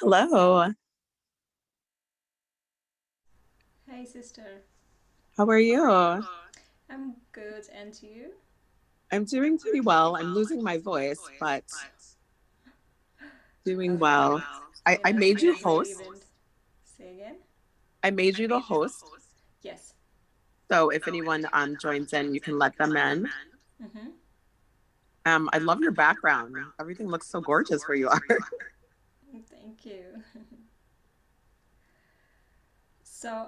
Hello, Hey sister, how are you? I'm good, and you? I'm doing pretty well. I'm losing my voice, but doing Okay, well. okay, I that's made you a great host. event. Say again? I made you the host. Yes. So if anyone joins in, you can let them in. Mm-hmm. I love your background. Everything looks so gorgeous where you are. Thank you. So,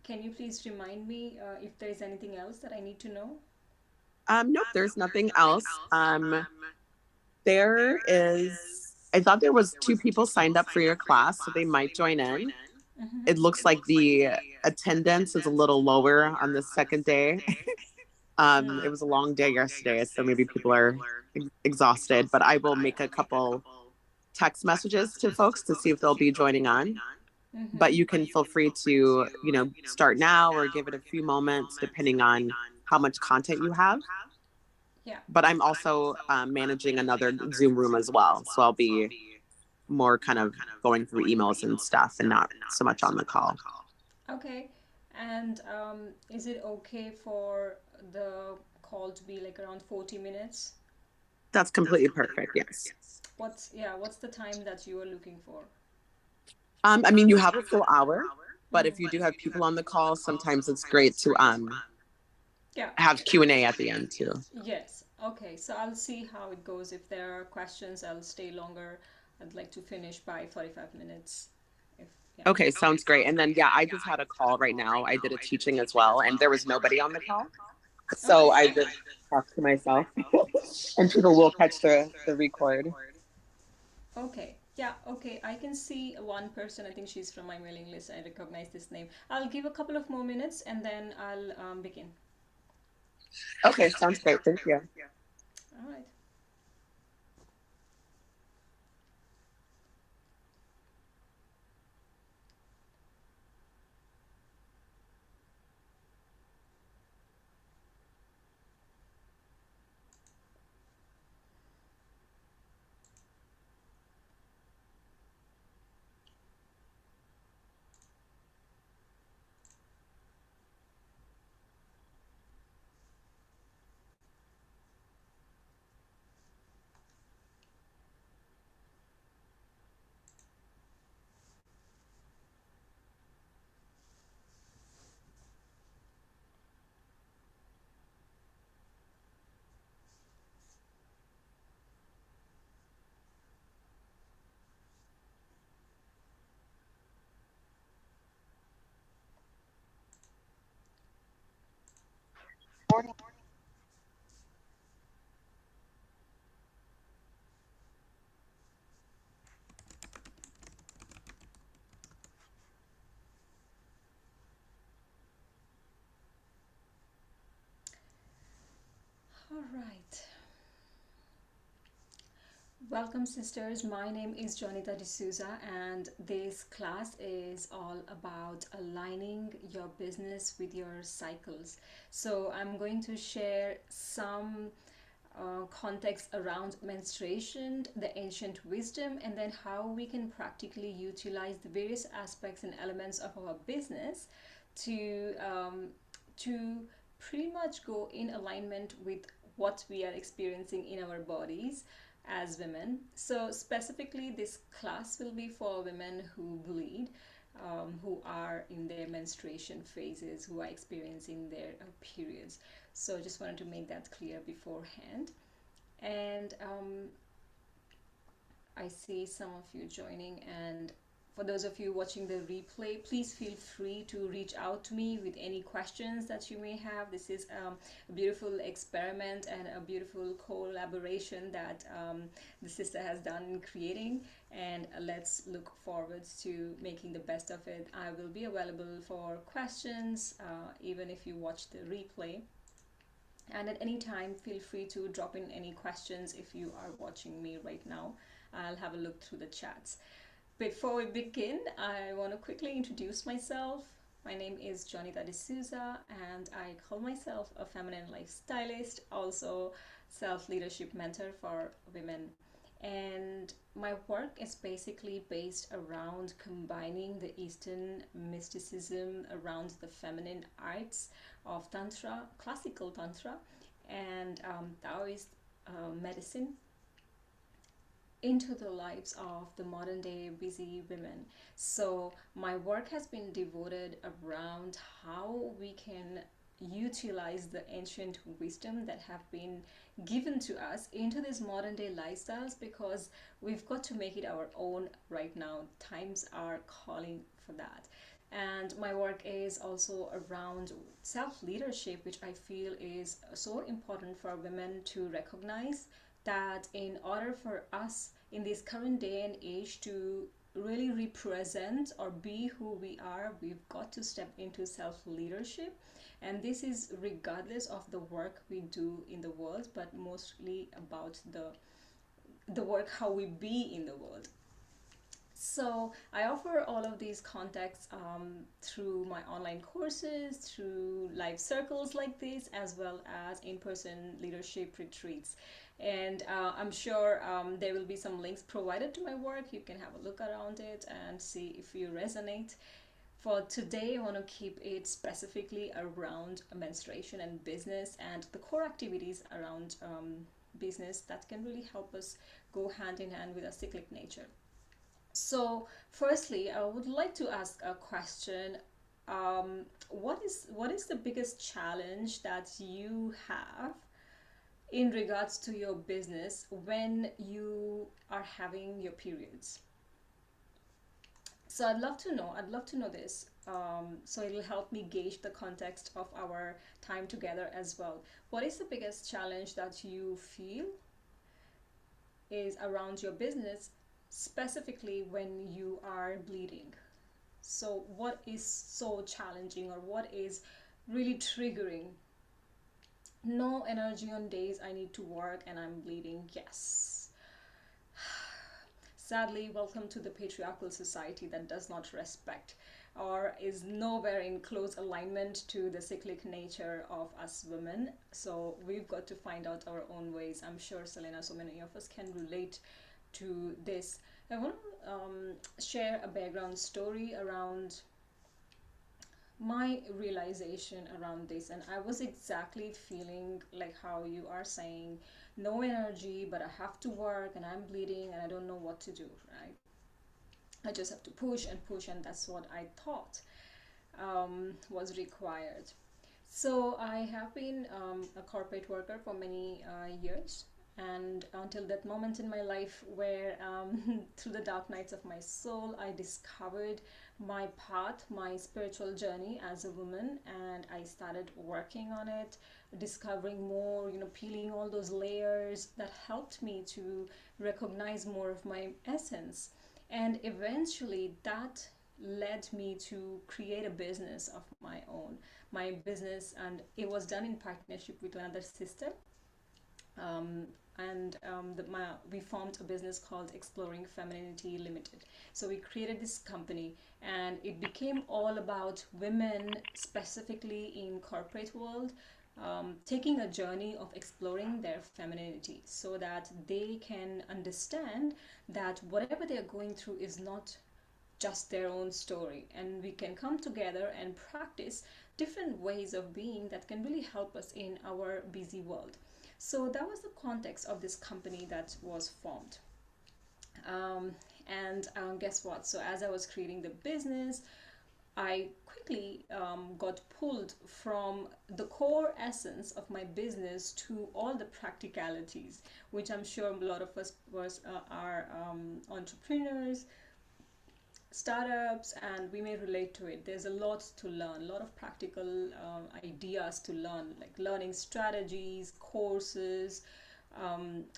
can you please remind me if there is anything else that I need to know? Nope, there's nothing else. There is, I thought there was two people signed up for your class, so they might join in. Mm-hmm. It looks like the attendance is a little lower on the second day. It was a long day yesterday, so maybe people are exhausted, but I will make a couple text messages to folks to see if they'll be joining on. But Mm-hmm. you can feel free to, start now or give it a few moments depending on how much content you have. Yeah. But I'm also managing another Zoom room as well. So I'll be more kind of going through emails and stuff and not so much on the call. Okay. And is it okay for the call to be like around 40 minutes? That's completely perfect. Yes. What's the time that you are looking for? I mean, you have a full hour, but Mm. if you do have people on the call, sometimes it's great to Yeah. have Q&A at the end too. Yes. Okay. So I'll see how it goes. If there are questions, I'll stay longer. I'd like to finish by 45 minutes. If yeah. Okay, sounds great. And then yeah, I just had a call right now. I did a teaching as well, and there was nobody on the call. So Okay. I just talked to myself. And people will catch the record. Okay. Yeah, okay. I can see one person. I think she's from my mailing list. I recognize this name. I'll give a couple of more minutes and then I'll begin. Okay, sounds great. Thank you. All right. All right. Welcome, sisters. My name is Jonita D'souza, and this class is all about aligning your business with your cycles. So, I'm going to share some context around menstruation, the ancient wisdom, and then how we can practically utilize the various aspects and elements of our business to to pretty much go in alignment with what we are experiencing in our bodies as women. So specifically, this class will be for women who bleed, who are in their menstruation phases, who are experiencing their periods. So I just wanted to make that clear beforehand. And I see some of you joining. And for those of you watching the replay, please feel free to reach out to me with any questions that you may have. This is a beautiful experiment and a beautiful collaboration that the sister has done in creating. And let's look forward to making the best of it. I will be available for questions, even if you watch the replay. And at any time, feel free to drop in any questions if you are watching me right now. I'll have a look through the chats. Before we begin, I want to quickly introduce myself. My name is Jonita D'souza, and I call myself a feminine lifestylist, also self leadership mentor for women. And my work is basically based around combining the Eastern mysticism around the feminine arts of Tantra, classical Tantra, and Taoist medicine into the lives of the modern day busy women. So, my work has been devoted around how we can utilize the ancient wisdom that have been given to us into these modern day lifestyles, because we've got to make it our own right now. Times are calling for that. And my work is also around self leadership, which I feel is so important for women to recognize that in order for us in this current day and age to really represent or be who we are, we've got to step into self leadership. And this is regardless of the work we do in the world, but mostly about the work how we be in the world. So I offer all of these contexts through my online courses, through live circles like this, as well as in-person leadership retreats. And I'm sure there will be some links provided to my work. You can have a look around it and see if you resonate. For today, I want to keep it specifically around menstruation and business and the core activities around business that can really help us go hand in hand with our cyclic nature. So, firstly, I would like to ask a question. What is the biggest challenge that you have in regards to your business when you are having your periods? So, I'd love to know. I'd love to know this. So it'll help me gauge the context of our time together as well. What is the biggest challenge that you feel is around your business, specifically when you are bleeding? So, what is so challenging, or what is really triggering? No energy on days I need to work and I'm bleeding. Yes. Sadly, welcome to the patriarchal society that does not respect or is nowhere in close alignment to the cyclic nature of us women. So we've got to find out our own ways. I'm sure, Selena, so many of us can relate to this. I want to share a background story around my realization around this. And I was exactly feeling like how you are saying, no energy, but I have to work and I'm bleeding and I don't know what to do, right? I just have to push, and that's what I thought was required. So I have been a corporate worker for many years, and until that moment in my life where, through the dark nights of my soul, I discovered my path, my spiritual journey as a woman, and I started working on it, discovering more, peeling all those layers that helped me to recognize more of my essence. And eventually, that led me to create a business of my own, my business, and it was done in partnership with another sister. We formed a business called Exploring Femininity Limited. So we created this company, and it became all about women, specifically in corporate world, taking a journey of exploring their femininity so that they can understand that whatever they're going through is not just their own story, and we can come together and practice different ways of being that can really help us in our busy world. So that was the context of this company that was formed. And guess what? So as I was creating the business, I quickly got pulled from the core essence of my business to all the practicalities, which I'm sure a lot of us are entrepreneurs, startups, and we may relate to it. There's a lot to learn, a lot of practical ideas to learn, like learning strategies, courses,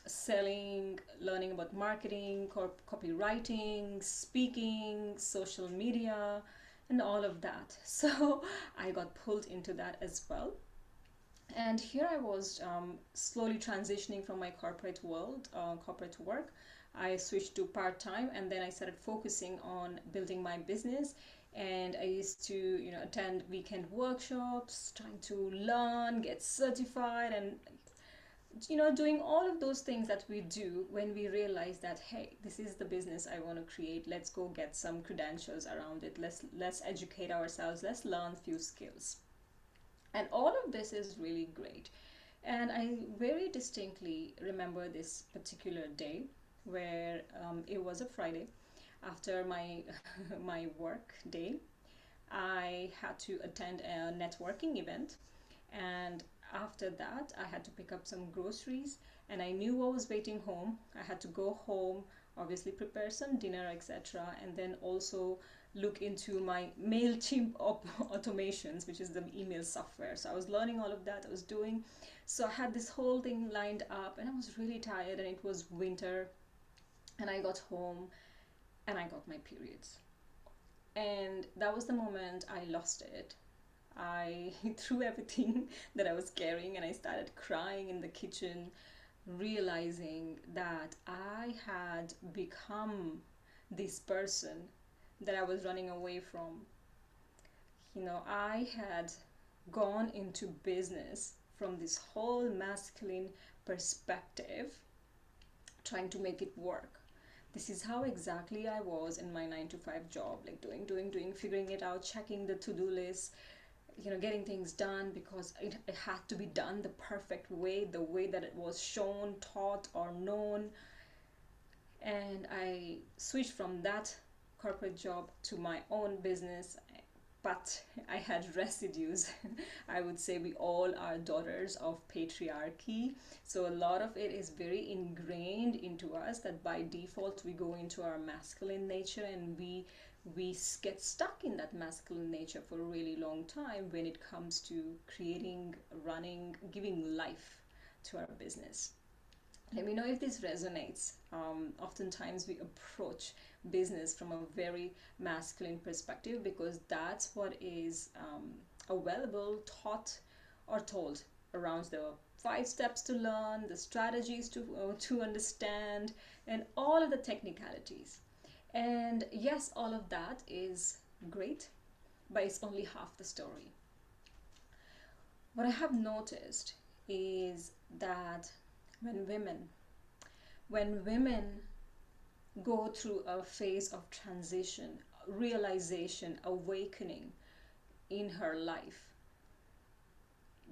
selling, learning about marketing, copywriting, speaking, social media, and all of that. So I got pulled into that as well. And here I was, slowly transitioning from my corporate world, corporate work. I switched to part time, and then I started focusing on building my business. And I used to, attend weekend workshops, trying to learn, get certified, and doing all of those things that we do when we realize that, hey, this is the business I want to create. Let's go get some credentials around it. Let's educate ourselves. Let's learn few skills. And all of this is really great. And I very distinctly remember this particular day where it was a Friday after my my work day. I had to attend a networking event, and after that I had to pick up some groceries, and I knew what was waiting home. I had to go home, obviously prepare some dinner, etc., and then also look into my MailChimp automations, which is the email software. So I was learning all of that, I was doing. So I had this whole thing lined up, and I was really tired, and it was winter, and I got home and I got my periods. And that was the moment I lost it. I threw everything that I was carrying and I started crying in the kitchen, realizing that I had become this person that I was running away from. I had gone into business from this whole masculine perspective, trying to make it work. This is how exactly I was in my 9 to 5 job, like doing, figuring it out, checking the to do list, getting things done because it had to be done the perfect way, the way that it was shown, taught, or known. And I switched from that corporate job to my own business, but I had residues. I would say we all are daughters of patriarchy. So a lot of it is very ingrained into us that by default we go into our masculine nature, and we get stuck in that masculine nature for a really long time when it comes to creating, running, giving life to our business. Let me know if this resonates. Oftentimes we approach business from a very masculine perspective because that's what is available, taught, or told around the 5 steps to learn, the strategies to understand, and all of the technicalities. And yes, all of that is great, but it's only half the story. What I have noticed is that when women when women go through a phase of transition, realization, awakening in her life,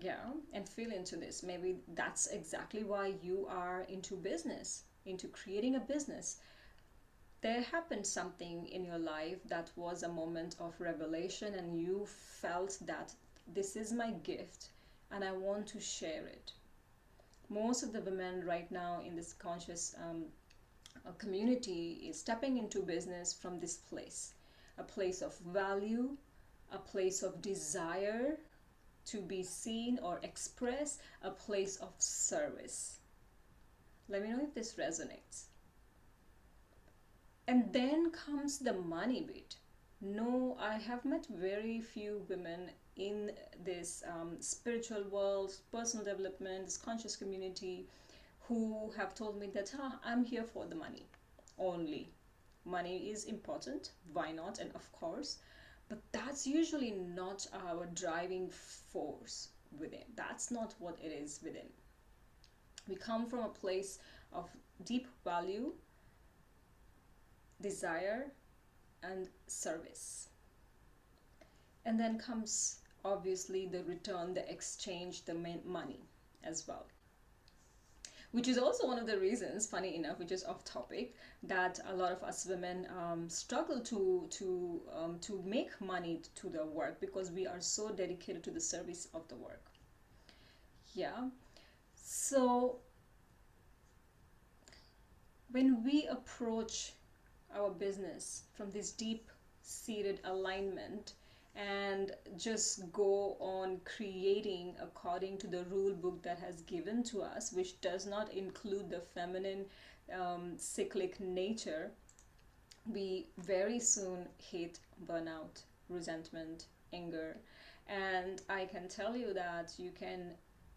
yeah, and feel into this, maybe that's exactly why you are into business, into creating a business. There happened something in your life that was a moment of revelation, and you felt that this is my gift and I want to share it. Most of the women right now in this conscious community is stepping into business from this place, a place of value, a place of desire to be seen or express, a place of service. Let me know if this resonates. And then comes the money bit. No, I have met very few women in this spiritual world, personal development, this conscious community, who have told me that I'm here for the money only. Money is important, why not? And of course, but that's usually not our driving force within. That's not what it is within. We come from a place of deep value, desire, and service. And then comes obviously the return, the exchange, the money as well. Which is also one of the reasons, funny enough, which is off topic, that a lot of us women struggle to make money to the work because we are so dedicated to the service of the work. Yeah. So when we approach our business from this deep seated alignment and just go on creating according to the rule book that has given to us, which does not include the feminine cyclic nature, we very soon hit burnout, resentment, anger. And I can tell you that you can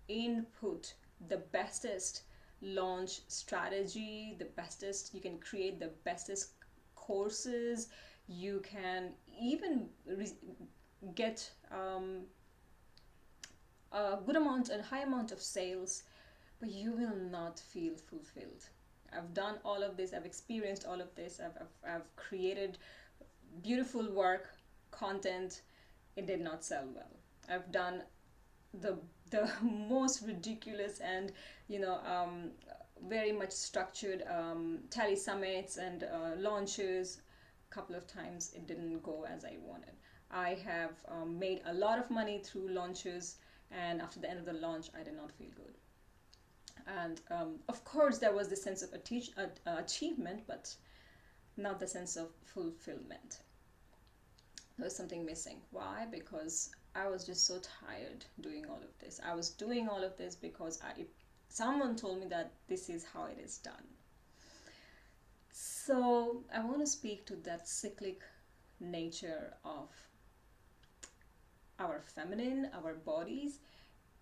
input the bestest launch strategy, the bestest, you can create the bestest courses, you can even get a good amount, a high amount of sales, but you will not feel fulfilled. I've done all of this, I've experienced all of this, I've created beautiful work, content. It did not sell well. I've done the most ridiculous and, you know, very much structured tally summits and launches. A couple of times it didn't go as I wanted. I have made a lot of money through launches, and after the end of the launch I did not feel good. And of course there was the sense of achievement, but not the sense of fulfillment. There was something missing. Why? Because I was just so tired doing all of this. I was doing all of this because someone told me that this is how it is done. So I want to speak to that cyclic nature of our feminine, our bodies,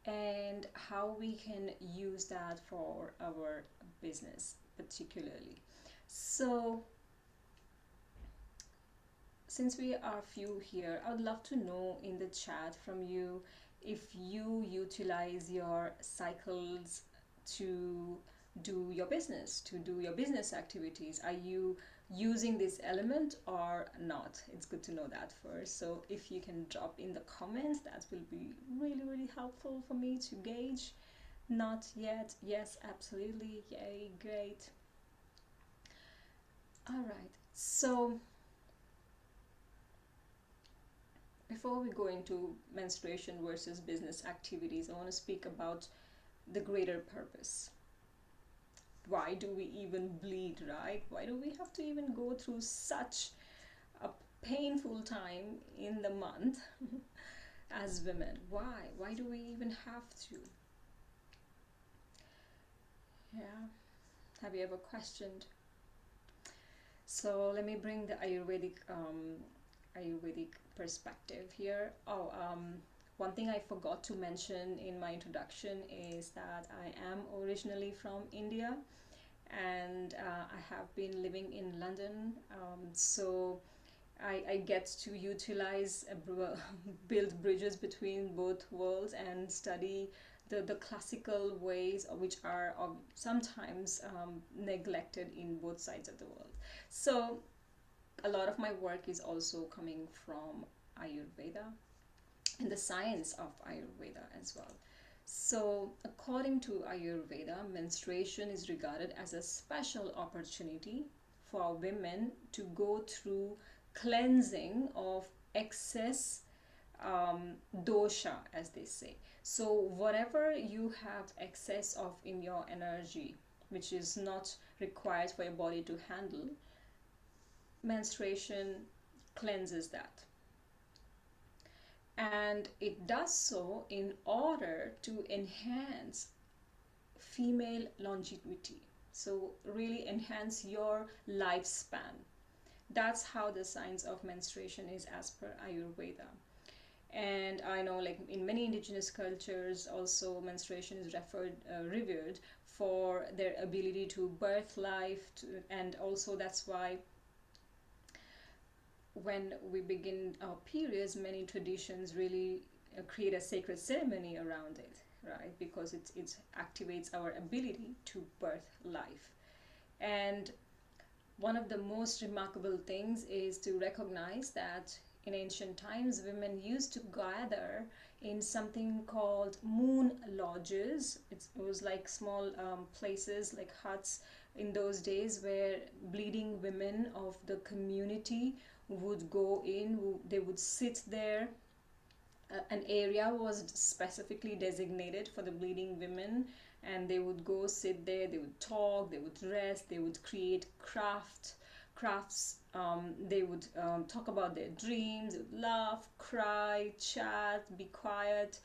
and how we can use that for our business particularly. So since we are few here, I would love to know in the chat from you if you utilize your cycles to do your business, to do your business activities. Are you using this element or not? It's good to know that first. So if you can drop in the comments, that will be really, really helpful for me to gauge. Not yet. Yes, absolutely. Yay, great. All right. So before we go into menstruation versus business activities, I want to speak about the greater purpose. Why do we even bleed, right? Why do we have to even go through such a painful time in the month as women? Why? Why do we even have to? Yeah. Have you ever questioned? So let me bring the Ayurvedic perspective here. One thing I forgot to mention in my introduction is that I am originally from India, and I have been living in London. So I get to utilize build bridges between both worlds and study the classical ways, which are sometimes neglected in both sides of the world. So a lot of my work is also coming from Ayurveda and the science of Ayurveda as well. So, according to Ayurveda, menstruation is regarded as a special opportunity for women to go through cleansing of excess dosha, as they say. So, whatever you have excess of in your energy, which is not required for your body to handle, menstruation cleanses that. And it does so in order to enhance female longevity. So, really enhance your lifespan. That's how the science of menstruation is as per Ayurveda. And I know, like in many indigenous cultures, also menstruation is revered for their ability to birth life, and also that's why when we begin our periods, many traditions really create a sacred ceremony around it, right? Because it activates our ability to birth life. And one of the most remarkable things is to recognize that in ancient times, women used to gather in something called moon lodges. It was like small places, like huts in those days, where bleeding women of the community would go in. They would sit there. An area was specifically designated for the bleeding women, and they would go sit there. They would talk, they would rest, they would create crafts. They would talk about their dreams, they would laugh, cry, chat, be quiet,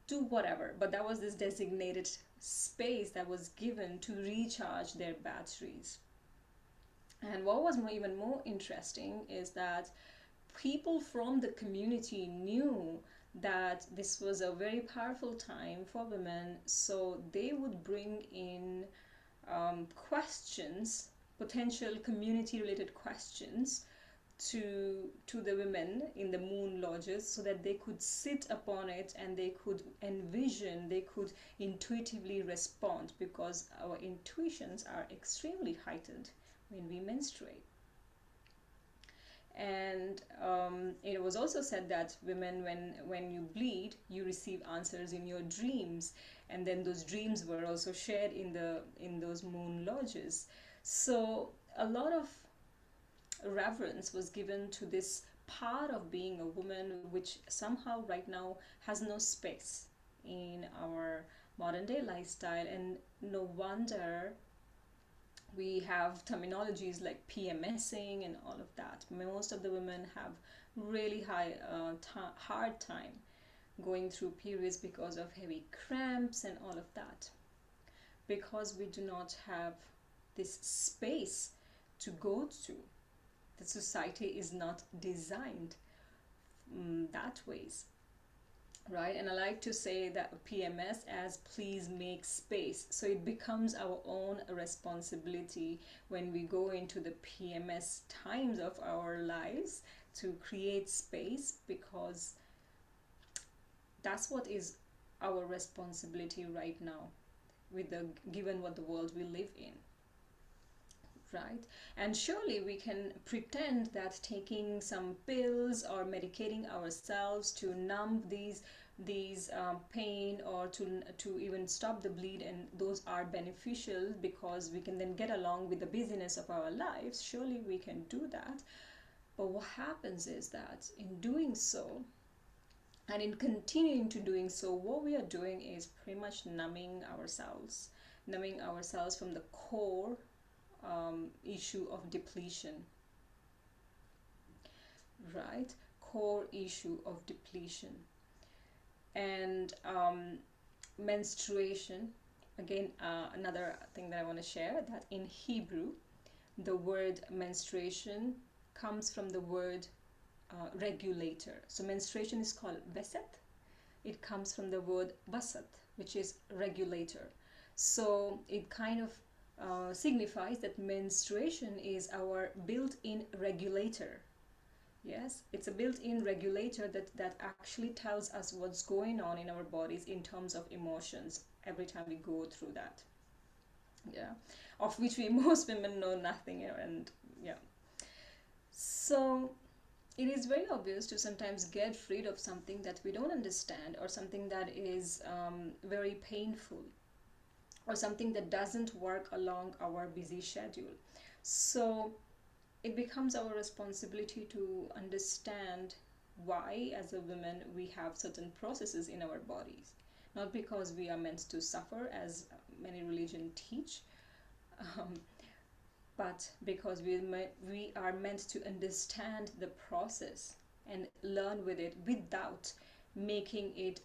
do whatever. But that was this designated space that was given to recharge their batteries. And what was even more interesting is that people from the community knew that this was a very powerful time for women, so they would bring in questions, potential community related questions, to the women in the moon lodges, so that they could sit upon it and they could envision, they could intuitively respond, because our intuitions are extremely heightened when we menstruate. And it was also said that women, when you bleed, you receive answers in your dreams, and then those dreams were also shared in those moon lodges. So a lot of reverence was given to this part of being a woman, which somehow right now has no space in our modern day lifestyle. And no wonder we have terminologies like PMSing and all of that. Most of the women have really hard time going through periods because of heavy cramps and all of that, because we do not have this space to go to. The society is not designed that ways, right? And I like to say that PMS as please make space. So it becomes our own responsibility when we go into the PMS times of our lives to create space, because that's what is our responsibility right now, with the given what the world we live in, right? And surely we can pretend that taking some pills or medicating ourselves to numb these pain, or to even stop the bleed, and those are beneficial because we can then get along with the busyness of our lives. Surely we can do that. But what happens is that in doing so, and in continuing to doing so, what we are doing is pretty much numbing ourselves from the core issue of depletion, right? Core issue of depletion. And menstruation, again, another thing that I want to share, that in Hebrew, the word menstruation comes from the word regulator. So menstruation is called veset. It comes from the word basat, which is regulator. So it kind of signifies that menstruation is our built-in regulator. Yes, it's a built-in regulator that actually tells us what's going on in our bodies in terms of emotions every time we go through that. Yeah, of which we most women know nothing. And yeah, so it is very obvious to sometimes get rid of something that we don't understand, or something that is very painful, or something that doesn't work along our busy schedule. So it becomes our responsibility to understand why, as a woman, we have certain processes in our bodies. Not because we are meant to suffer, as many religions teach, um, but because we are meant to understand the process and learn with it without making it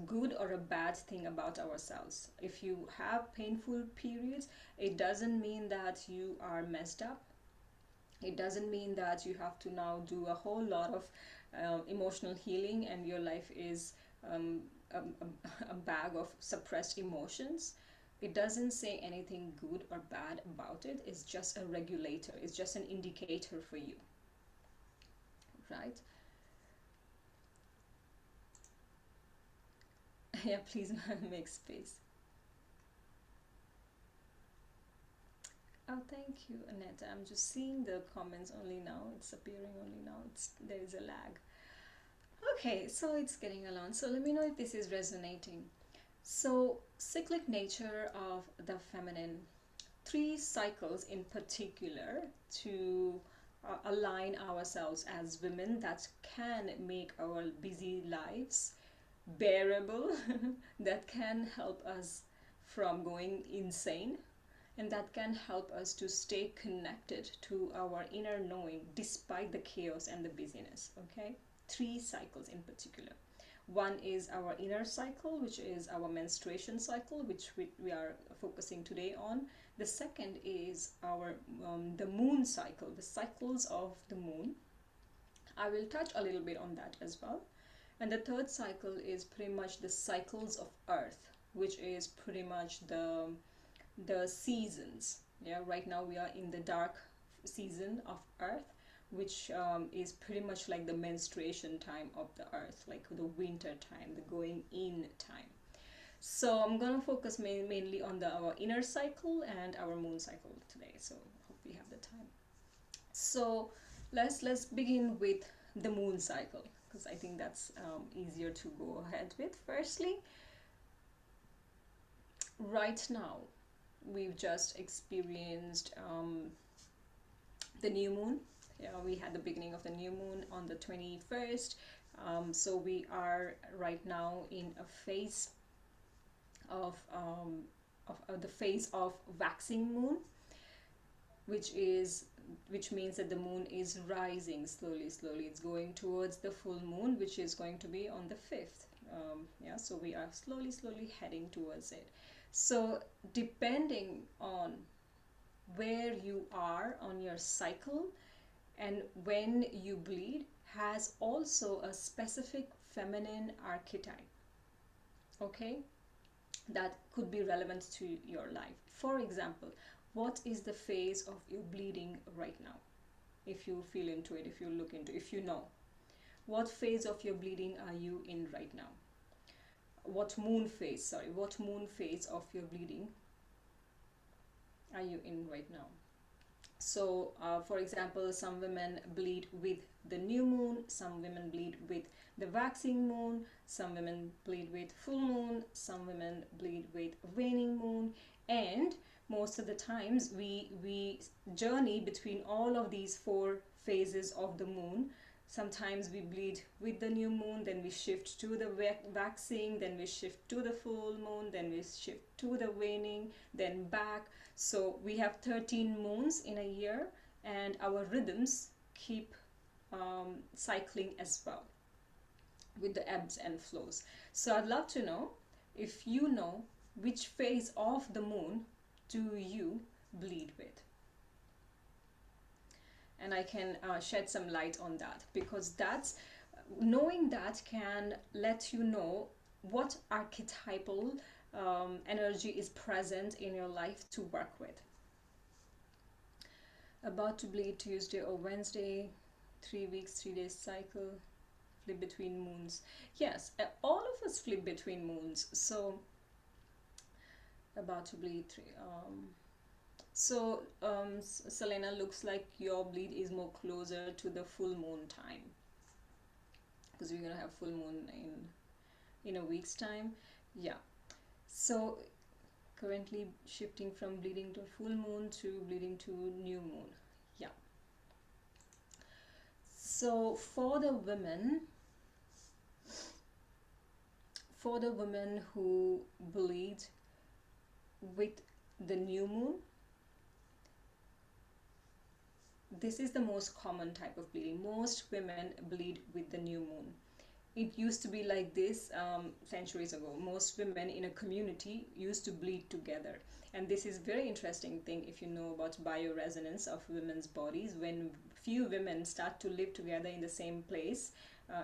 good or a bad thing about ourselves. If you have painful periods, it doesn't mean that you are messed up. It doesn't mean that you have to now do a whole lot of emotional healing and your life is um, a bag of suppressed emotions. It doesn't say anything good or bad about it. It's just a regulator. It's just an indicator for you, right? Yeah, please make space. Oh, thank you, Annette. I'm just seeing the comments only now. It's appearing only now. There is a lag. Okay, so it's getting along. So let me know if this is resonating. So, cyclic nature of the feminine. 3 cycles in particular to align ourselves as women that can make our busy lives bearable, that can help us from going insane, and that can help us to stay connected to our inner knowing despite the chaos and the busyness. Okay, 3 cycles in particular. One is our inner cycle, which is our menstruation cycle, which we are focusing today on. The second is our the moon cycle, the cycles of the moon. I will touch a little bit on that as well. And the third cycle is pretty much the cycles of earth, which is pretty much the seasons. Yeah, right now we are in the dark season of earth, which is pretty much like the menstruation time of the earth, like the winter time, the going in time. So I'm gonna focus mainly on our inner cycle and our moon cycle today. So hope we have the time. So let's begin with the moon cycle, because I think that's easier to go ahead with. Firstly, right now we've just experienced the new moon. Yeah, we had the beginning of the new moon on the 21st. So we are right now in a phase of the phase of waxing moon, which is which means that the moon is rising slowly. It's going towards the full moon, which is going to be on the 5th. Yeah, so we are slowly heading towards it. So depending on where you are on your cycle and when you bleed has also a specific feminine archetype, okay, that could be relevant to your life. For example, what is the phase of your bleeding right now? If you feel into it, if you look into, if you know, what phase of your bleeding are you in right now? What moon phase of your bleeding are you in right now? So for example, some women bleed with the new moon, some women bleed with the waxing moon, some women bleed with full moon, some women bleed with waning moon, and most of the times we journey between all of these four phases of the moon. Sometimes we bleed with the new moon, then we shift to the waxing, then we shift to the full moon, then we shift to the waning, then back. So we have 13 moons in a year, and our rhythms keep cycling as well with the ebbs and flows. So I'd love to know if you know which phase of the moon do you bleed with. And I can shed some light on that, because that's knowing that can let you know what archetypal energy is present in your life to work with. About to bleed Tuesday or Wednesday, 3 weeks, 3 days cycle, flip between moons. Yes, all of us flip between moons. So about to bleed Selena, looks like your bleed is more closer to the full moon time, because we're gonna have full moon in a week's time. Yeah, so currently shifting from bleeding to full moon to bleeding to new moon. Yeah, so for the women who bleed with the new moon, this is the most common type of bleeding. Most women bleed with the new moon. It used to be like this centuries ago. Most women in a community used to bleed together, and this is very interesting thing if you know about bioresonance of women's bodies. When few women start to live together in the same place,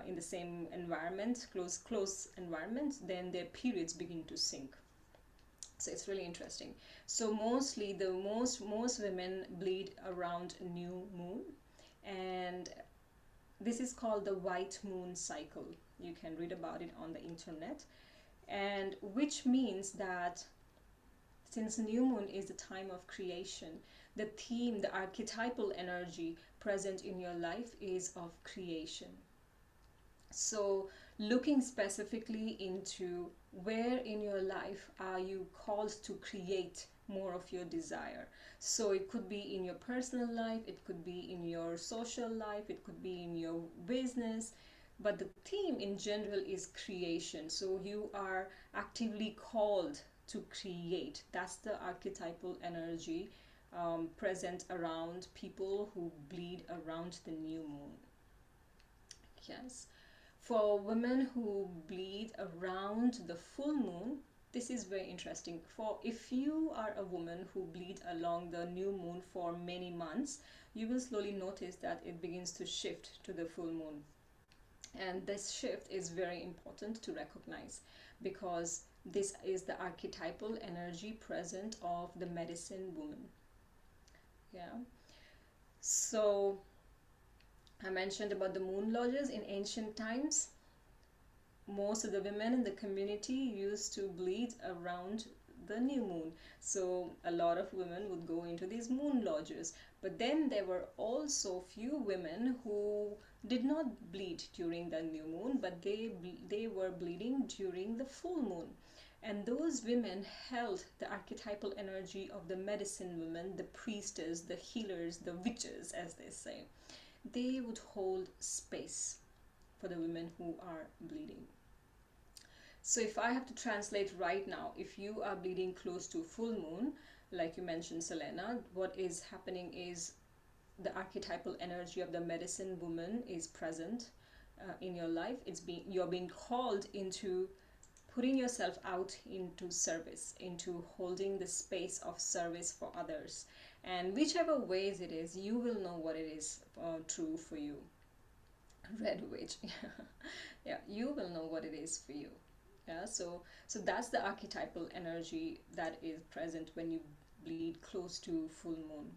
in the same environment, close environment, then their periods begin to sync. So it's really interesting. So mostly most women bleed around new moon, and this is called the white moon cycle. You can read about it on the internet, and which means that since new moon is the time of creation, the theme, the archetypal energy present in your life is of creation. So looking specifically into where in your life are you called to create more of your desire. So it could be in your personal life, it could be in your social life, it could be in your business, but the theme in general is creation. So you are actively called to create. That's the archetypal energy present around people who bleed around the new moon. Yes. For women who bleed around the full moon, this is very interesting. For if you are a woman who bleed along the new moon for many months, you will slowly notice that it begins to shift to the full moon. And this shift is very important to recognize, because this is the archetypal energy present of the medicine woman. Yeah. So I mentioned about the moon lodges. In ancient times, most of the women in the community used to bleed around the new moon. So a lot of women would go into these moon lodges. But then there were also few women who did not bleed during the new moon, but they were bleeding during the full moon. And those women held the archetypal energy of the medicine women, the priestess, the healers, the witches, as they say. They would hold space for the women who are bleeding. So if I have to translate right now, if you are bleeding close to full moon, like you mentioned, Selena, what is happening is the archetypal energy of the medicine woman is present in your life. You're being called into putting yourself out into service, into holding the space of service for others. And whichever ways it is, you will know what it is true for you. Red witch. Yeah, you will know what it is for you. Yeah, so that's the archetypal energy that is present when you bleed close to full moon.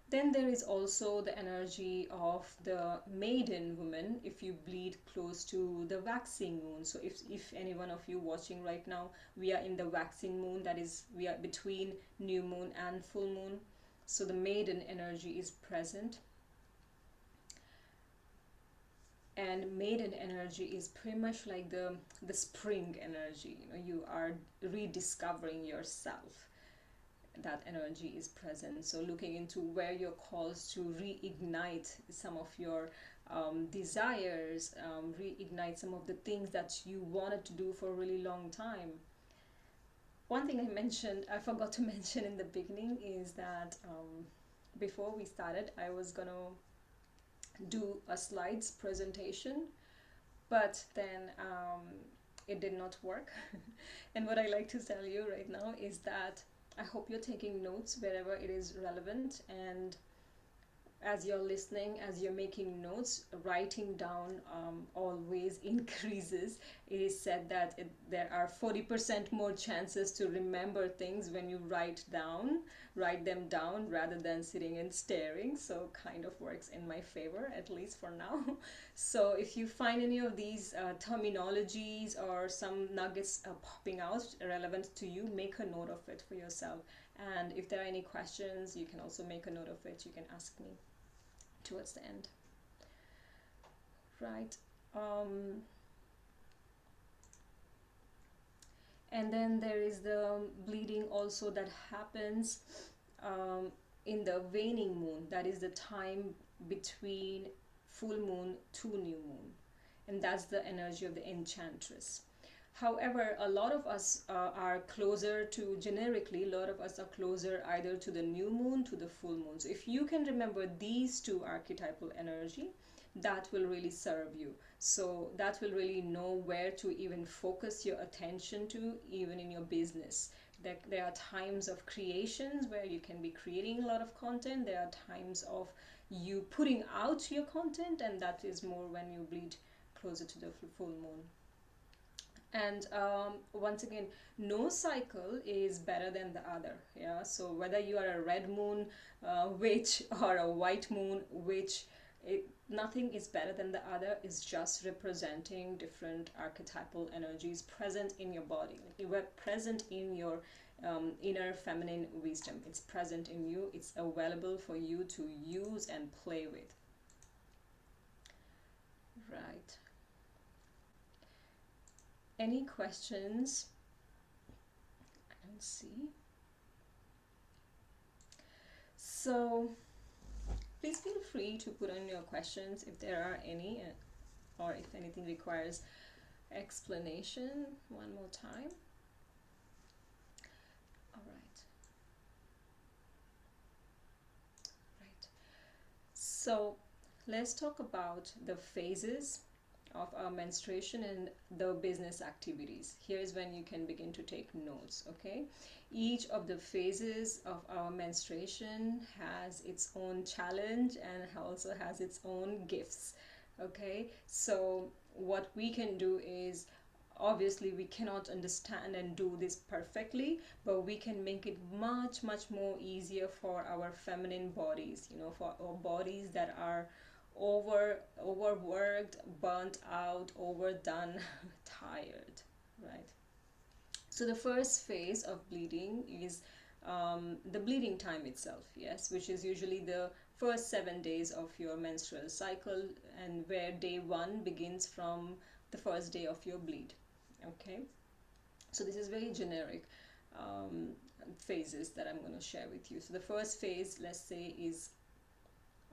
Then there is also the energy of the maiden woman if you bleed close to the waxing moon. So if any one of you watching right now, we are in the waxing moon, that is, we are between new moon and full moon. So the maiden energy is present. And maiden energy is pretty much like the spring energy. You know, you are rediscovering yourself. That energy is present. So looking into where you're called to reignite some of your desires, reignite some of the things that you wanted to do for a really long time. One thing I forgot to mention in the beginning is that before we started, I was gonna do a slides presentation, but then it did not work. And what I like to tell you right now is that I hope you're taking notes wherever it is relevant, and as you're listening, as you're making notes, writing down always increases. It is said that there are 40% more chances to remember things when you write them down rather than sitting and staring. So kind of works in my favor, at least for now. So if you find any of these terminologies or some nuggets popping out relevant to you, make a note of it for yourself. And if there are any questions, you can also make a note of it. You can ask me towards the end. Right. And then there is the bleeding also that happens um, in the waning moon. That is the time between full moon to new moon. And that's the energy of the enchantress. However, a lot of us are closer to, generically, a lot of us are closer either to the new moon, to the full moon. So if you can remember these two archetypal energy, that will really serve you. So that will really know where to even focus your attention to, even in your business. There are times of creations where you can be creating a lot of content. There are times of you putting out your content, and that is more when you bleed closer to the full moon. And once again, no cycle is better than the other. Yeah, so whether you are a red moon witch or a white moon witch, nothing is better than the other. It's just representing different archetypal energies present in your body. Like you were present in your inner feminine wisdom. It's present in you. It's available for you to use and play with. Right. Any questions? I don't see. So please feel free to put on your questions if there are any, or if anything requires explanation one more time. All right. Right. So let's talk about the phases of our menstruation and the business activities. Here is when you can begin to take notes, okay? Each of the phases of our menstruation has its own challenge and also has its own gifts, okay? So what we can do is, obviously we cannot understand and do this perfectly, but we can make it much more easier for our feminine bodies, you know, for our bodies that are overworked, burnt out, overdone, tired, right? So the first phase of bleeding is the bleeding time itself, yes, which is usually the first 7 days of your menstrual cycle, and where day one begins from the first day of your bleed. Okay, so this is very generic um, phases that I'm going to share with you. So the first phase, let's say, is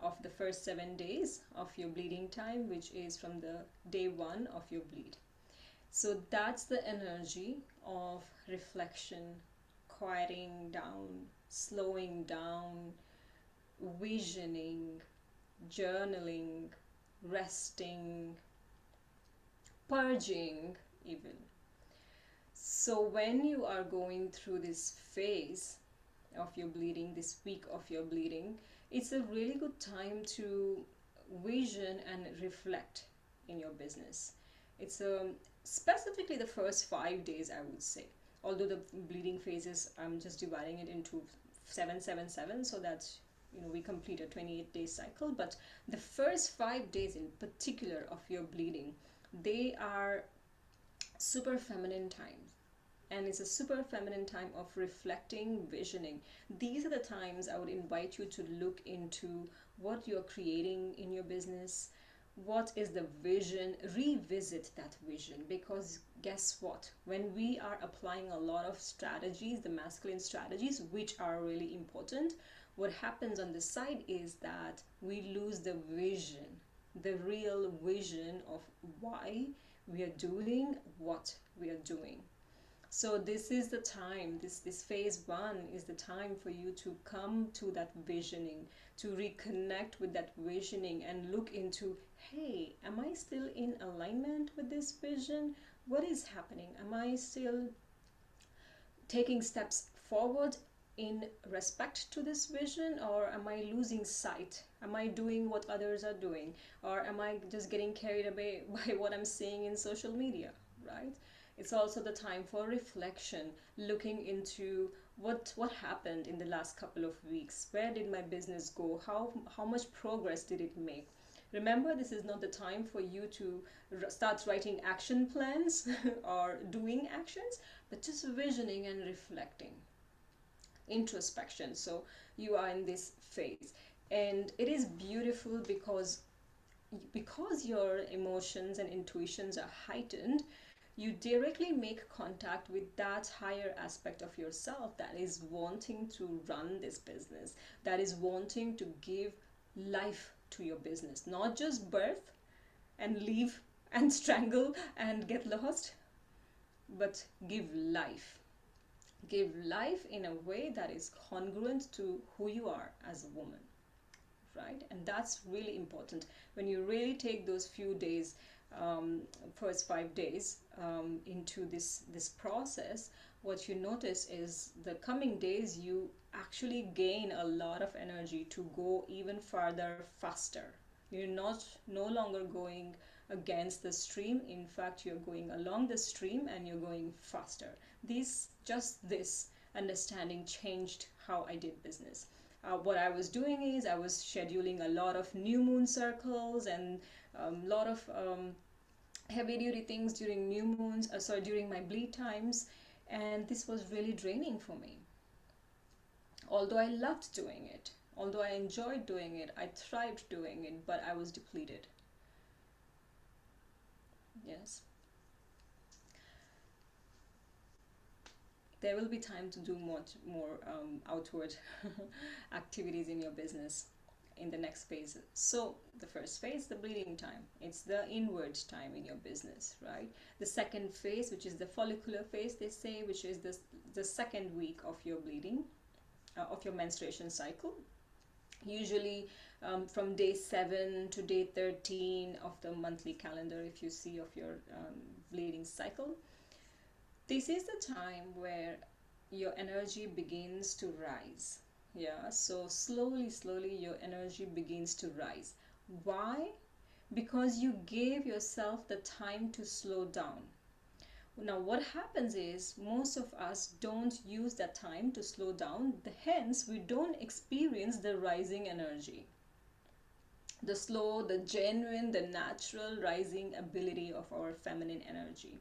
of the first 7 days of your bleeding time, which is from the day one of your bleed. So that's the energy of reflection, quieting down, slowing down, visioning, journaling, resting, purging, even. So when you are going through this phase of your bleeding, this week of your bleeding, it's a really good time to vision and reflect in your business. It's specifically the first 5 days, I would say. Although the bleeding phases, I'm just dividing it into 7 7 7, so that we complete a 28-day cycle. But the first 5 days in particular of your bleeding, they are super feminine times, and it's a super feminine time of reflecting, visioning. These are the times I would invite you to look into what you're creating in your business. What is the vision? Revisit that vision, because guess what? When we are applying a lot of strategies, the masculine strategies, which are really important, what happens on the side is that we lose the vision, the real vision of why we are doing what we are doing. So this is the time, this phase one is the time for you to come to that visioning, to reconnect with that visioning and look into, hey, am I still in alignment with this vision? What is happening? Am I still taking steps forward in respect to this vision, or am I losing sight? Am I doing what others are doing, or am I just getting carried away by what I'm seeing in social media, right? It's also the time for reflection, looking into what happened in the last couple of weeks. Where did my business go? How much progress did it make? Remember, this is not the time for you to start writing action plans or doing actions, but just visioning and reflecting, introspection. So you are in this phase, and it is beautiful because your emotions and intuitions are heightened. You directly make contact with that higher aspect of yourself that is wanting to run this business, that is wanting to give life to your business, not just birth and leave and strangle and get lost, but give life. Give life in a way that is congruent to who you are as a woman, right? And that's really important. When you really take those few days, first 5 days, into this process, what you notice is the coming days you actually gain a lot of energy to go even farther, faster. You're not no longer going against the stream. In fact, you're going along the stream and you're going faster. This understanding changed how I did business. What I was doing is I was scheduling a lot of new moon circles and a lot of heavy duty things during new moons, during my bleed times, and this was really draining for me. Although I loved doing it, although I enjoyed doing it, I thrived doing it, but I was depleted. Yes. There will be time to do much more outward activities in your business in the next phase. So the first phase, the bleeding time, it's the inward time in your business, right? The second phase, which is the follicular phase, they say, which is the second week of your bleeding, of your menstruation cycle, usually from day 7 to day 13 of the monthly calendar, if you see, of your bleeding cycle. This is the time where your energy begins to rise. Yeah, so slowly your energy begins to rise. Why? Because you gave yourself the time to slow down. Now what happens is most of us don't use that time to slow down, hence we don't experience the rising energy. the slow, the genuine, the natural rising ability of our feminine energy.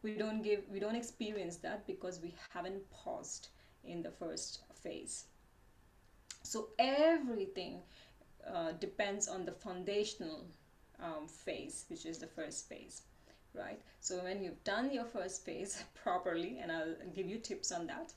We don't experience that because we haven't paused in the first phase. So everything depends on the foundational phase, which is the first phase, right? So when you've done your first phase properly, and I'll give you tips on that,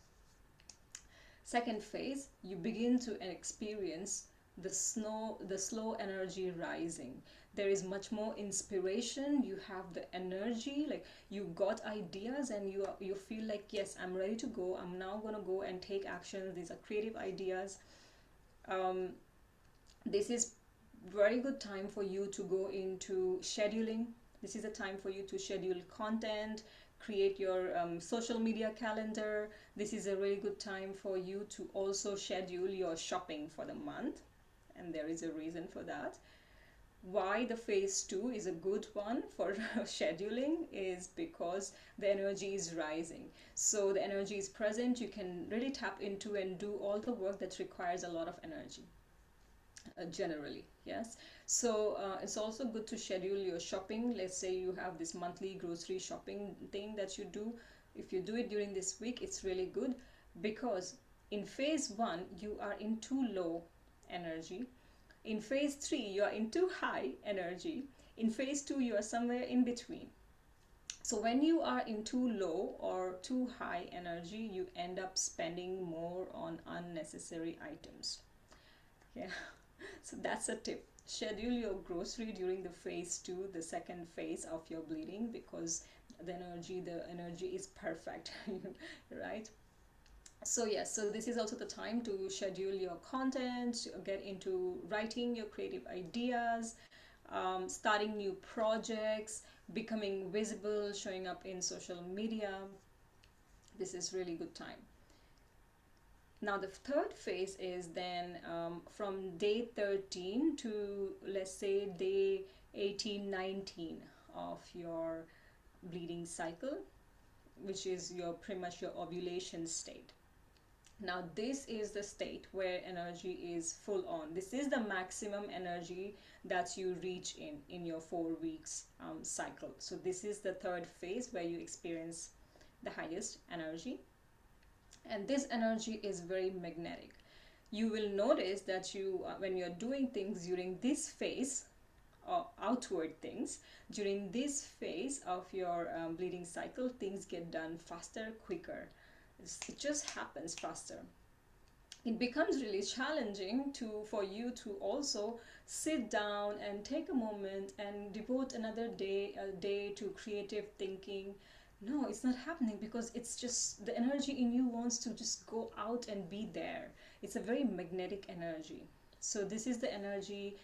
second phase, you begin to experience the slow energy rising. There is much more inspiration. You have the energy, like you got ideas, and you feel like, yes, I'm ready to go. I'm now gonna go and take action. These are creative ideas. Um, this is very good time for you to go into scheduling. This is a time for you to schedule content, create your social media calendar. This is a really good time for you to also schedule your shopping for the month, and there is a reason for that. Why the phase 2 is a good one for scheduling is because the energy is rising. So the energy is present, you can really tap into and do all the work that requires a lot of energy. Generally, yes. So it's also good to schedule your shopping. Let's say you have this monthly grocery shopping thing that you do. If you do it during this week, it's really good, because in phase 1 you are in too low energy. In phase 3 you are in too high energy. In phase 2 you are somewhere in between. So when you are in too low or too high energy, you end up spending more on unnecessary items. Yeah. So that's a tip. Schedule your grocery during the phase 2, the second phase of your bleeding, because the energy is perfect. Right? So yes, so this is also the time to schedule your content, get into writing your creative ideas, starting new projects, becoming visible, showing up in social media. This is really good time. Now the third phase is then from day 13 to, let's say, day 18, 19 of your bleeding cycle, which is your pretty much your ovulation state. Now this is the state where energy is full on. This is the maximum energy that you reach in your 4 weeks cycle. So this is the third phase where you experience the highest energy, and this energy is very magnetic. You will notice that you when you're doing things during this phase, or outward things during this phase of your bleeding cycle, things get done faster, quicker. It just happens faster. It becomes really challenging for you to also sit down and take a moment and devote another day to creative thinking. No, it's not happening, because it's just the energy in you wants to just go out and be there. It's a very magnetic energy. So this is the energy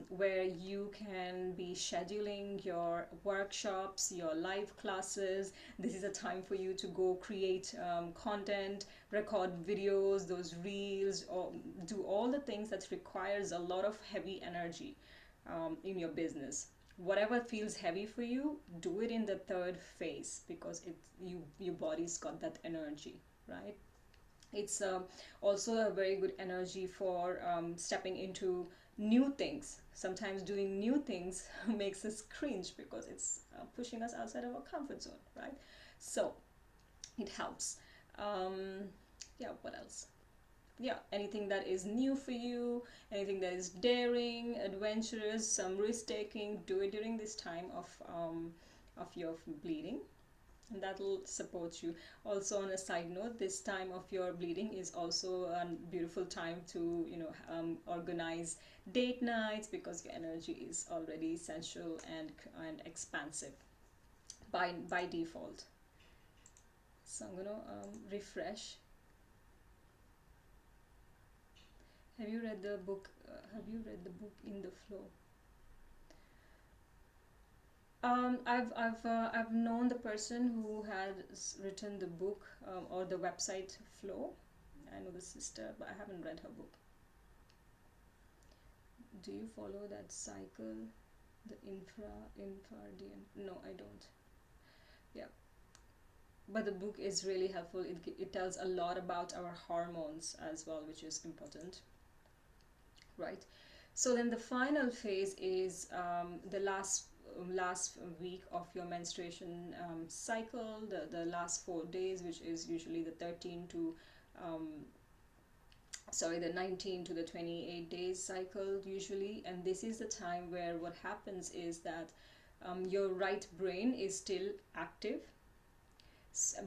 where you can be scheduling your workshops, your live classes. This is a time for you to go create content, record videos, those reels, or do all the things that requires a lot of heavy energy in your business. Whatever feels heavy for you, do it in the third phase, because your body's got that energy, right? It's also a very good energy for stepping into new things. Sometimes doing new things makes us cringe because it's pushing us outside of our comfort zone, right? So it helps. um, yeah, what else? Yeah, anything that is new for you, anything that is daring, adventurous, some risk taking, do it during this time of your bleeding, and that will support you. Also, on a side note, this time of your bleeding is also a beautiful time to organize date nights, because your energy is already sensual and expansive by default. So I'm gonna refresh. Have you read the book? In the Flow? I've known the person who had written the book, or the website Flow. I know the sister, but I haven't read her book. Do you follow that cycle, the infradian? No, I don't. Yeah, but the book is really helpful. It tells a lot about our hormones as well, which is important, right? So then the final phase is the last week of your menstruation cycle, the last 4 days, which is usually the 13 to the 19 to the 28 days cycle usually. And this is the time where what happens is that your right brain is still active,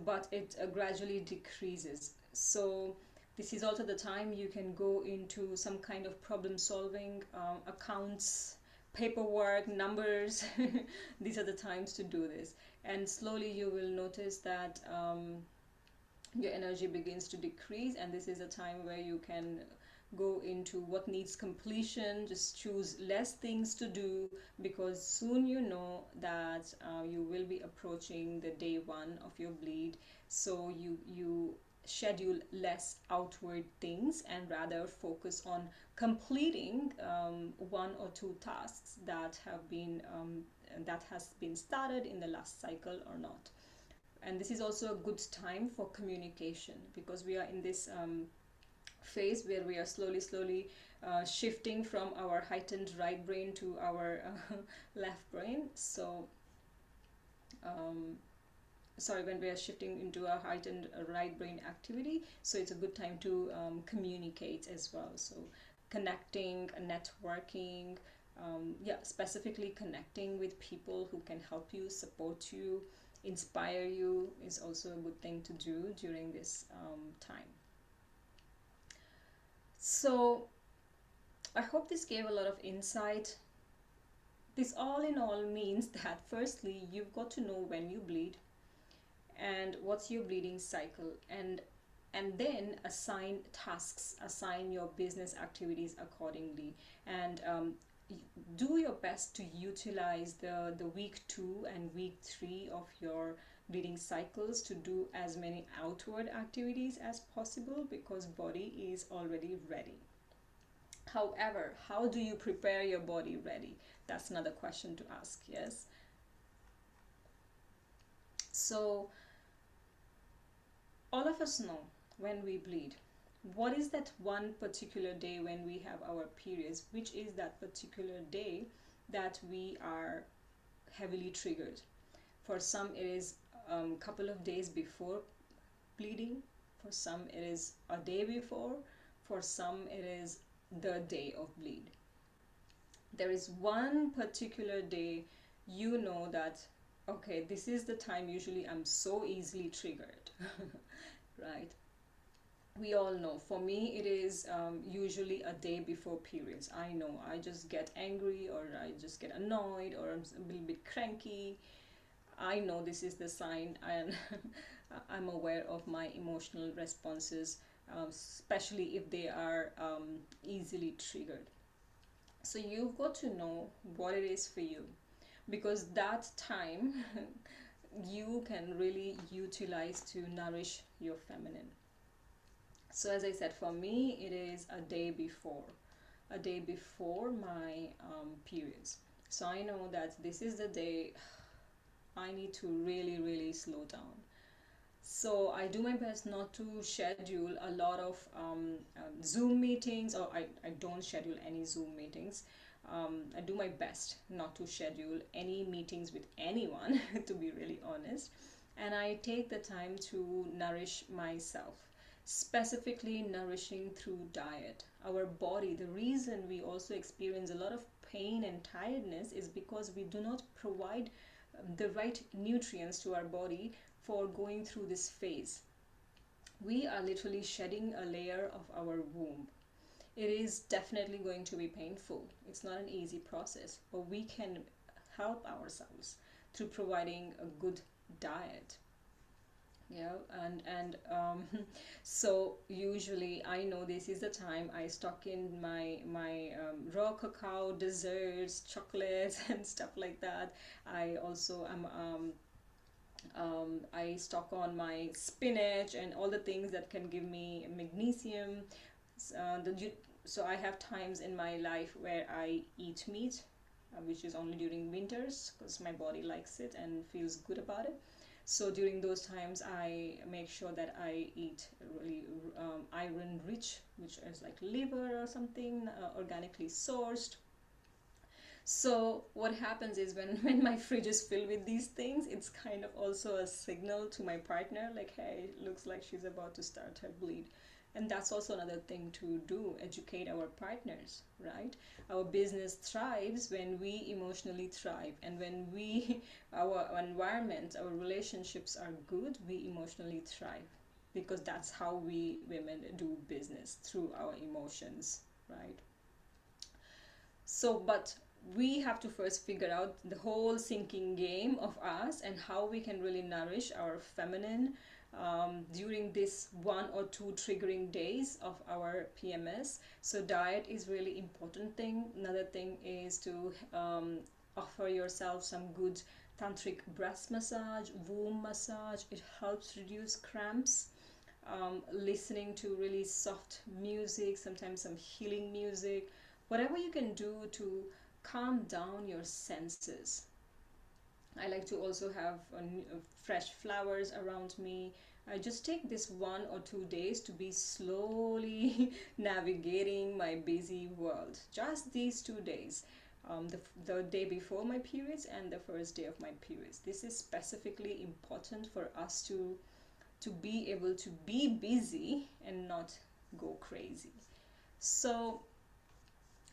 but it gradually decreases. So this is also the time you can go into some kind of problem solving, accounts, paperwork, numbers. These are the times to do this. And slowly you will notice that your energy begins to decrease, and this is a time where you can go into what needs completion. Just choose less things to do, because soon you know that you will be approaching the day one of your bleed. So you schedule less outward things and rather focus on completing one or two tasks that have been that has been started in the last cycle or not. And this is also a good time for communication, because we are in this phase where we are slowly shifting from our heightened right brain to our left brain. So when we are shifting into a heightened right brain activity, so it's a good time to communicate as well. So connecting, networking, specifically connecting with people who can help you, support you, inspire you is also a good thing to do during this time. So I hope this gave a lot of insight. This all in all means that firstly, you've got to know when you bleed and what's your bleeding cycle, and then assign tasks, assign your business activities accordingly, and do your best to utilize the week 2 and week 3 of your bleeding cycles to do as many outward activities as possible, because body is already ready. However, how do you prepare your body ready? That's another question to ask. Yes. So all of us know when we bleed. What is that one particular day when we have our periods? Which is that particular day that we are heavily triggered? For some, it is a couple of days before bleeding. For some, it is a day before. For some, it is the day of bleed. There is one particular day you know that, okay, this is the time usually I'm so easily triggered. Right? We all know. For me, it is usually a day before periods. I know I just get angry, or I just get annoyed, or I'm a little bit cranky. I know this is the sign, and I'm aware of my emotional responses, especially if they are easily triggered. So you've got to know what it is for you, because that time you can really utilize to nourish your feminine. So as I said, for me, it is a day before my periods. So I know that this is the day I need to really slow down. So I do my best not to schedule a lot of Zoom meetings, or I don't schedule any Zoom meetings. I do my best not to schedule any meetings with anyone, to be really honest. And I take the time to nourish myself, specifically nourishing through diet. Our body, the reason we also experience a lot of pain and tiredness is because we do not provide the right nutrients to our body for going through this phase. We are literally shedding a layer of our womb. It is definitely going to be painful. It's not an easy process, but we can help ourselves through providing a good diet. So usually I know this is the time I stock in my raw cacao, desserts, chocolates and stuff like that. I also am I stock on my spinach and all the things that can give me magnesium. So I have times in my life where I eat meat, which is only during winters because my body likes it and feels good about it. So during those times, I make sure that I eat really iron rich, which is like liver or something, organically sourced. So what happens is when my fridge is filled with these things, it's kind of also a signal to my partner, like, hey, looks like she's about to start her bleed. And that's also another thing to do, educate our partners, right? Our business thrives when we emotionally thrive, and when we our environment, our relationships are good, we emotionally thrive, because that's how we women do business, through our emotions, right? So, but we have to first figure out the whole sinking game of us and how we can really nourish our feminine during this 1 or 2 triggering days of our PMS. So diet is really important thing. Another thing is to offer yourself some good tantric breast massage, womb massage. It helps reduce cramps. Listening to really soft music, sometimes some healing music, whatever you can do to calm down your senses. I like to also have fresh flowers around me. I just take this 1 or 2 days to be slowly navigating my busy world. Just these 2 days. The day before my periods and the first day of my periods. This is specifically important for us to be able to be busy and not go crazy. So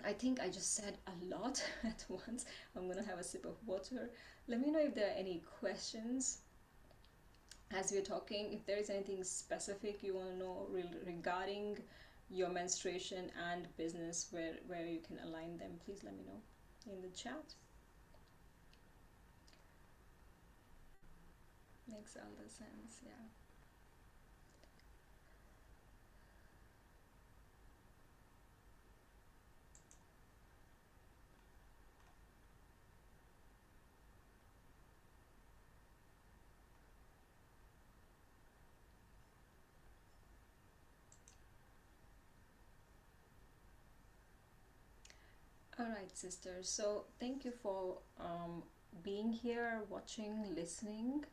I think I just said a lot at once. I'm gonna have a sip of water. Let me know if there are any questions as we're talking. If there is anything specific you want to know regarding your menstruation and business, where you can align them, please let me know in the chat. Makes all the sense, yeah. All right, sisters. So thank you for being here, watching, listening,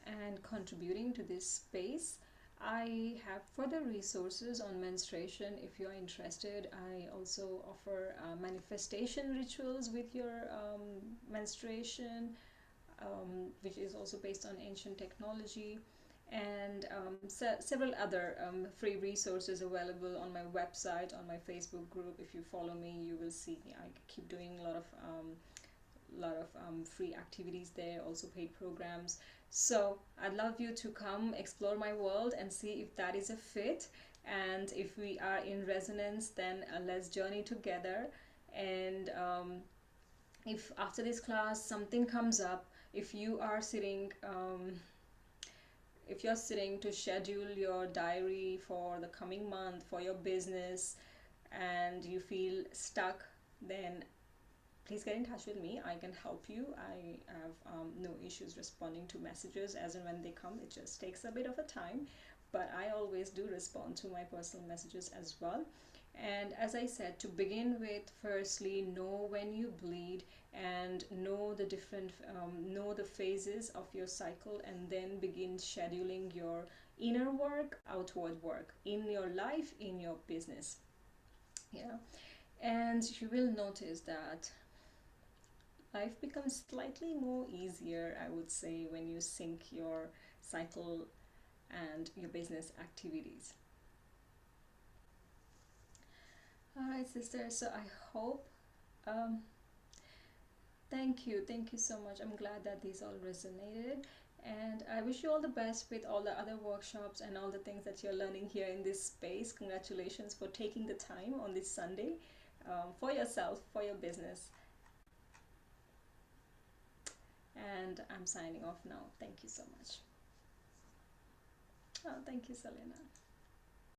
and contributing to this space. I have further resources on menstruation if you're interested. I also offer manifestation rituals with your menstruation, which is also based on ancient technology, and several other free resources available on my website, on my Facebook group. If you follow me, you will see I keep doing a lot of free activities there, also paid programs. So I'd love you to come explore my world and see if that is a fit, and if we are in resonance, then let's journey together. And if after this class something comes up, if you are sitting if you're sitting to schedule your diary for the coming month for your business and you feel stuck, then please get in touch with me. I can help you. I have no issues responding to messages as and when they come. It just takes a bit of a time, but I always do respond to my personal messages as well. And as I said, to begin with, firstly, know when you bleed and know the different, know the phases of your cycle, and then begin scheduling your inner work, outward work, in your life, in your business. Yeah. And you will notice that life becomes slightly more easier, I would say, when you sync your cycle and your business activities. All right, sisters. So I hope. Um, thank you so much. I'm glad that these all resonated, and I wish you all the best with all the other workshops and all the things that you're learning here in this space. Congratulations for taking the time on this Sunday for yourself, for your business. And I'm signing off now. Thank you so much. Oh, thank you, Selena.